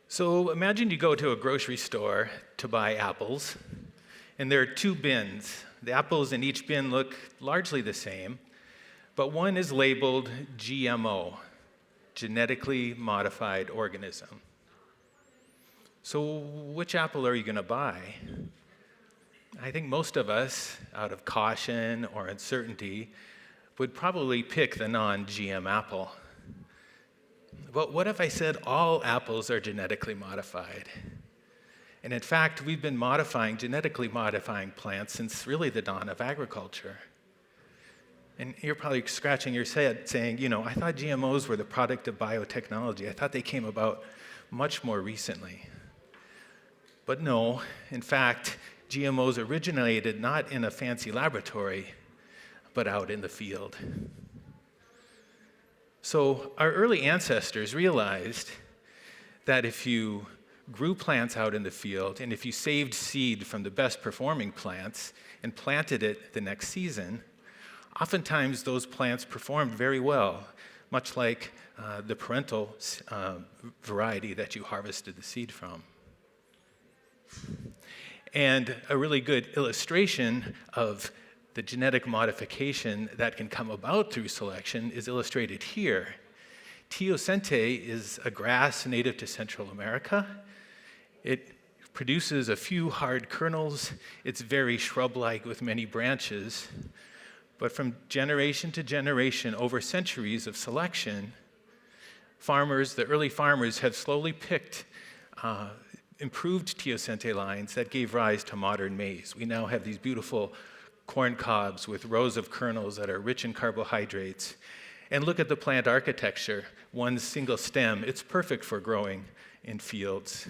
So imagine you go to a grocery store to buy apples, and there are two bins. The apples in each bin look largely the same, but one is labeled GMO, genetically modified organism. So which apple are you going to buy? I think most of us, out of caution or uncertainty, would probably pick the non-GM apple. But what if I said all apples are genetically modified? And in fact, we've been genetically modifying plants since really the dawn of agriculture. And you're probably scratching your head saying, I thought GMOs were the product of biotechnology. I thought they came about much more recently. But no, in fact, GMOs originated not in a fancy laboratory, but out in the field. So our early ancestors realized that if you grew plants out in the field, and if you saved seed from the best performing plants and planted it the next season, oftentimes those plants performed very well, much like the parental variety that you harvested the seed from. And a really good illustration of the genetic modification that can come about through selection is illustrated here. Teosinte is a grass native to Central America. It produces a few hard kernels. It's very shrub-like with many branches. But from generation to generation, over centuries of selection, the early farmers have slowly picked improved teosinte lines that gave rise to modern maize. We now have these beautiful corn cobs with rows of kernels that are rich in carbohydrates. And look at the plant architecture, one single stem. It's perfect for growing in fields.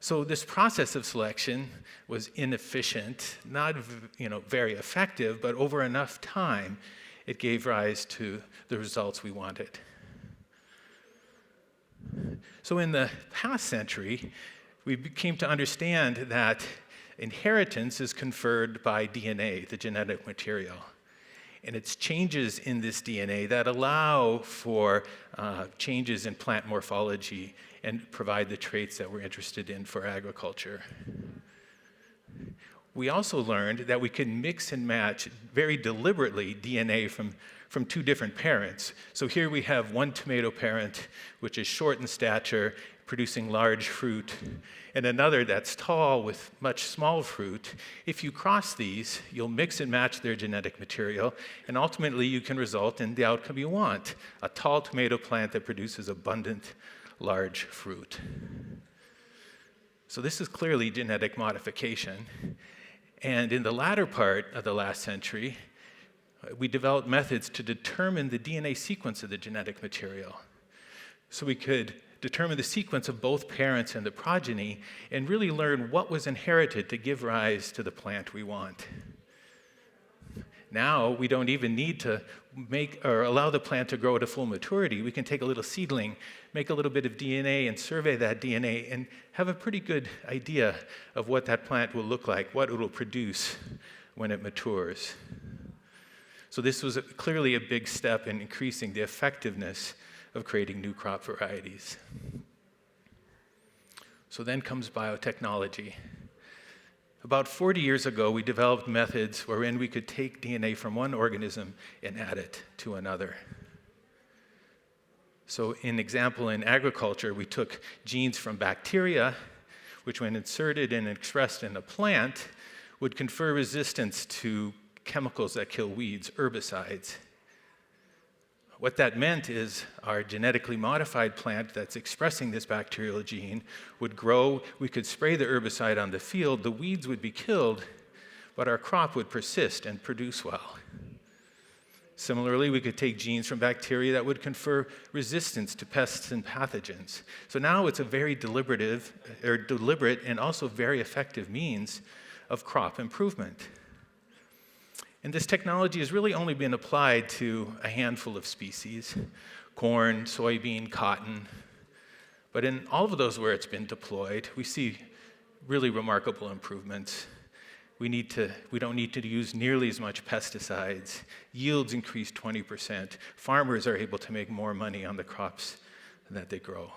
So this process of selection was inefficient, not very effective, but over enough time, it gave rise to the results we wanted. So in the past century, we came to understand that inheritance is conferred by DNA, the genetic material. And it's changes in this DNA that allow for changes in plant morphology and provide the traits that we're interested in for agriculture. We also learned that we can mix and match very deliberately DNA from two different parents. So here we have one tomato parent, which is short in stature, producing large fruit, and another that's tall with much small fruit. If you cross these, you'll mix and match their genetic material, and ultimately you can result in the outcome you want, a tall tomato plant that produces abundant, large fruit. So this is clearly genetic modification. And in the latter part of the last century, we developed methods to determine the DNA sequence of the genetic material. So we could determine the sequence of both parents and the progeny, and really learn what was inherited to give rise to the plant we want. Now, we don't even need to make or allow the plant to grow to full maturity. We can take a little seedling, make a little bit of DNA, and survey that DNA, and have a pretty good idea of what that plant will look like, what it will produce when it matures. So this was clearly a big step in increasing the effectiveness of creating new crop varieties. So then comes biotechnology. About 40 years ago, we developed methods wherein we could take DNA from one organism and add it to another. So in agriculture, we took genes from bacteria, which when inserted and expressed in a plant, would confer resistance to chemicals that kill weeds, herbicides. What that meant is our genetically modified plant that's expressing this bacterial gene would grow. We could spray the herbicide on the field. The weeds would be killed, but our crop would persist and produce well. Similarly, we could take genes from bacteria that would confer resistance to pests and pathogens. So now it's a very deliberate and also very effective means of crop improvement. And this technology has really only been applied to a handful of species: corn, soybean, cotton. But in all of those where it's been deployed, we see really remarkable improvements. We don't need to use nearly as much pesticides. Yields increase 20%. Farmers are able to make more money on the crops that they grow.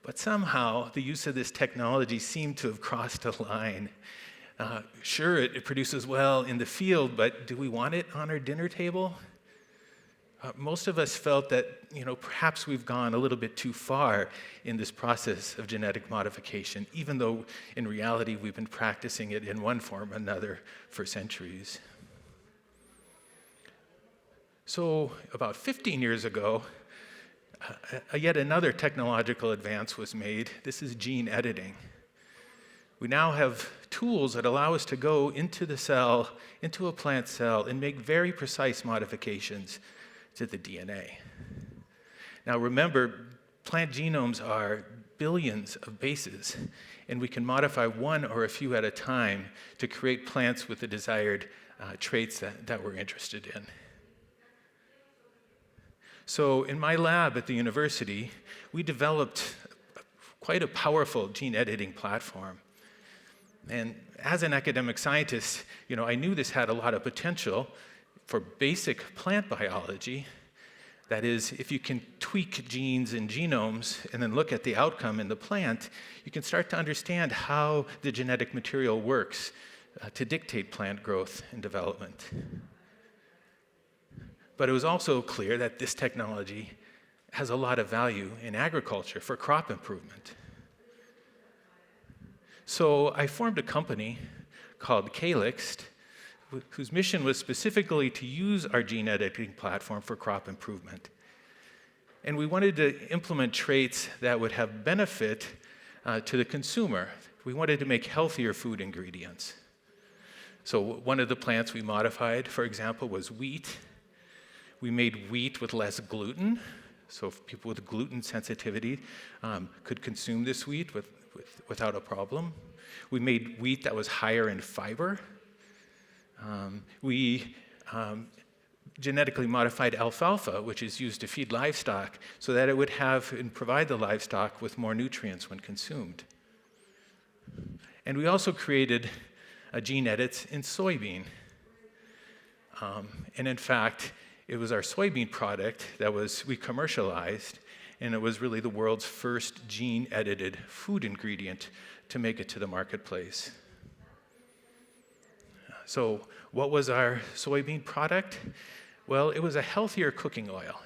But somehow, the use of this technology seemed to have crossed a line. Sure, it produces well in the field, but do we want it on our dinner table? Most of us felt that, perhaps we've gone a little bit too far in this process of genetic modification, even though in reality we've been practicing it in one form or another for centuries. So about 15 years ago, yet another technological advance was made. This is gene editing. We now have tools that allow us to go into the cell, into a plant cell, and make very precise modifications to the DNA. Now remember, plant genomes are billions of bases, and we can modify one or a few at a time to create plants with the desired traits that we're interested in. So in my lab at the university, we developed quite a powerful gene editing platform. And as an academic scientist, I knew this had a lot of potential for basic plant biology. That is, if you can tweak genes and genomes and then look at the outcome in the plant, you can start to understand how the genetic material works to dictate plant growth and development. But it was also clear that this technology has a lot of value in agriculture for crop improvement. So I formed a company called Calyxt, whose mission was specifically to use our gene editing platform for crop improvement. And we wanted to implement traits that would have benefit to the consumer. We wanted to make healthier food ingredients. So one of the plants we modified, for example, was wheat. We made wheat with less gluten, so if people with gluten sensitivity could consume this wheat without a problem. We made wheat that was higher in fiber. We genetically modified alfalfa, which is used to feed livestock, so that it would have and provide the livestock with more nutrients when consumed. And we also created gene edits in soybean. And in fact, it was our soybean product that we commercialized, and it was really the world's first gene-edited food ingredient to make it to the marketplace. So what was our soybean product? Well, it was a healthier cooking oil.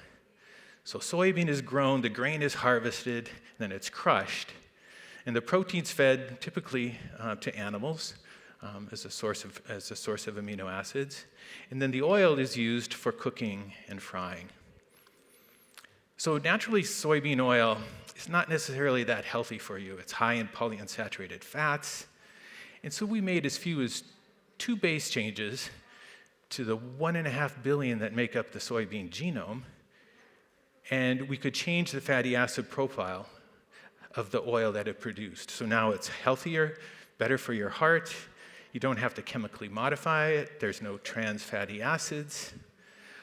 So soybean is grown, the grain is harvested, then it's crushed, and the protein's fed typically to animals as a source of amino acids. And then the oil is used for cooking and frying. So naturally, soybean oil is not necessarily that healthy for you. It's high in polyunsaturated fats. And so we made as few as 2 base changes to the 1.5 billion that make up the soybean genome, and we could change the fatty acid profile of the oil that it produced. So now it's healthier, better for your heart. You don't have to chemically modify it. There's no trans fatty acids.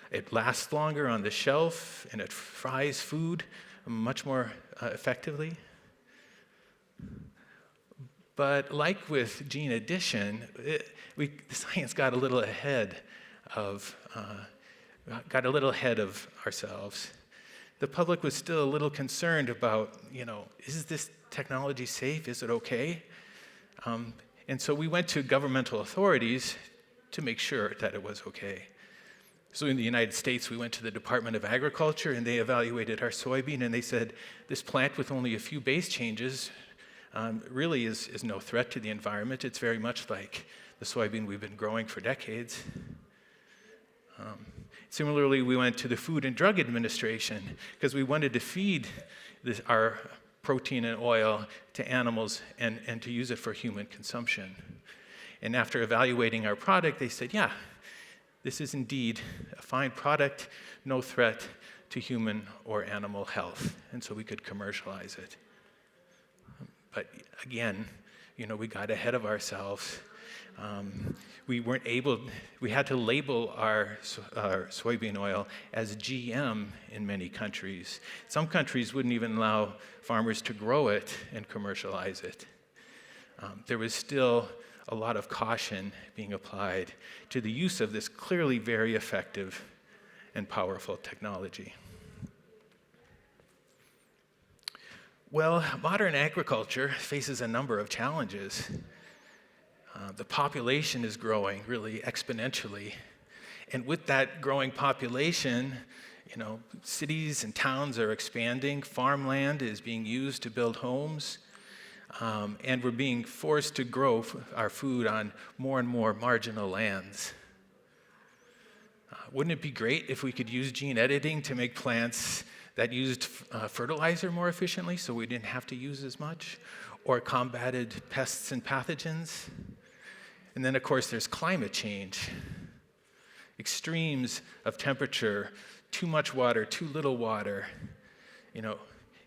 It lasts longer on the shelf, and it fries food much more effectively. But like with gene addition, the science got a little ahead of ourselves. The public was still a little concerned about, is this technology safe? Is it okay? And so we went to governmental authorities to make sure that it was okay. So in the United States, we went to the Department of Agriculture, and they evaluated our soybean, and they said, this plant with only a few base changes really is no threat to the environment. It's very much like the soybean we've been growing for decades. Similarly, we went to the Food and Drug Administration because we wanted to feed our protein and oil to animals and to use it for human consumption. And after evaluating our product, they said, yeah, this is indeed a fine product, no threat to human or animal health, and so we could commercialize it. But again, we got ahead of ourselves, We had to label our soybean oil as GM in many countries. Some countries wouldn't even allow farmers to grow it and commercialize it. There was still a lot of caution being applied to the use of this clearly very effective and powerful technology. Well, modern agriculture faces a number of challenges. The population is growing really exponentially. And with that growing population, cities and towns are expanding, farmland is being used to build homes, and we're being forced to grow our food on more and more marginal lands. Wouldn't it be great if we could use gene editing to make plants that used fertilizer more efficiently so we didn't have to use as much, or combated pests and pathogens? And then, of course, there's climate change. Extremes of temperature, too much water, too little water.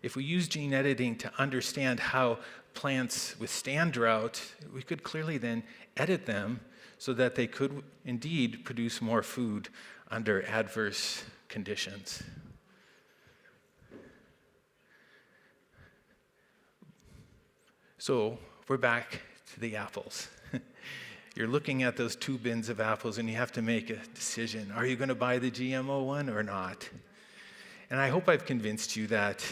If we use gene editing to understand how plants withstand drought, we could clearly then edit them so that they could indeed produce more food under adverse conditions. So we're back to the apples. You're looking at those 2 bins of apples and you have to make a decision. Are you going to buy the GMO one or not? And I hope I've convinced you that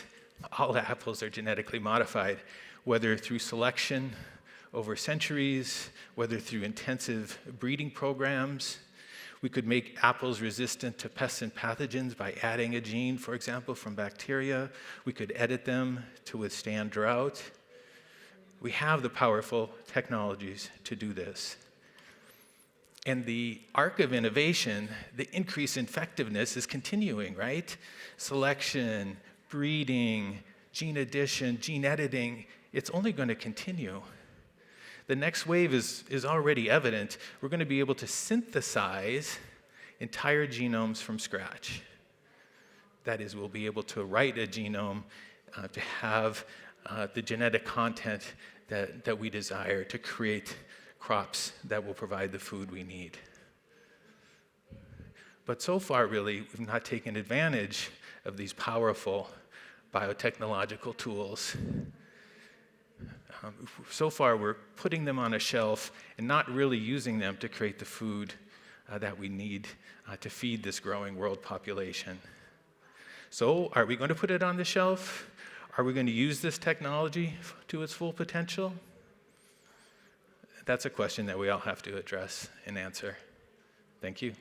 all apples are genetically modified, whether through selection over centuries, whether through intensive breeding programs. We could make apples resistant to pests and pathogens by adding a gene, for example, from bacteria. We could edit them to withstand drought. We have the powerful technologies to do this. And the arc of innovation, the increase in effectiveness is continuing, right? Selection, breeding, gene addition, gene editing, it's only going to continue. The next wave is already evident. We're going to be able to synthesize entire genomes from scratch. That is, we'll be able to write a genome to have the genetic content that we desire to create crops that will provide the food we need. But so far, really, we've not taken advantage of these powerful biotechnological tools. So far, we're putting them on a shelf and not really using them to create the food that we need to feed this growing world population. So, are we going to put it on the shelf? Are we going to use this technology to its full potential? That's a question that we all have to address and answer. Thank you.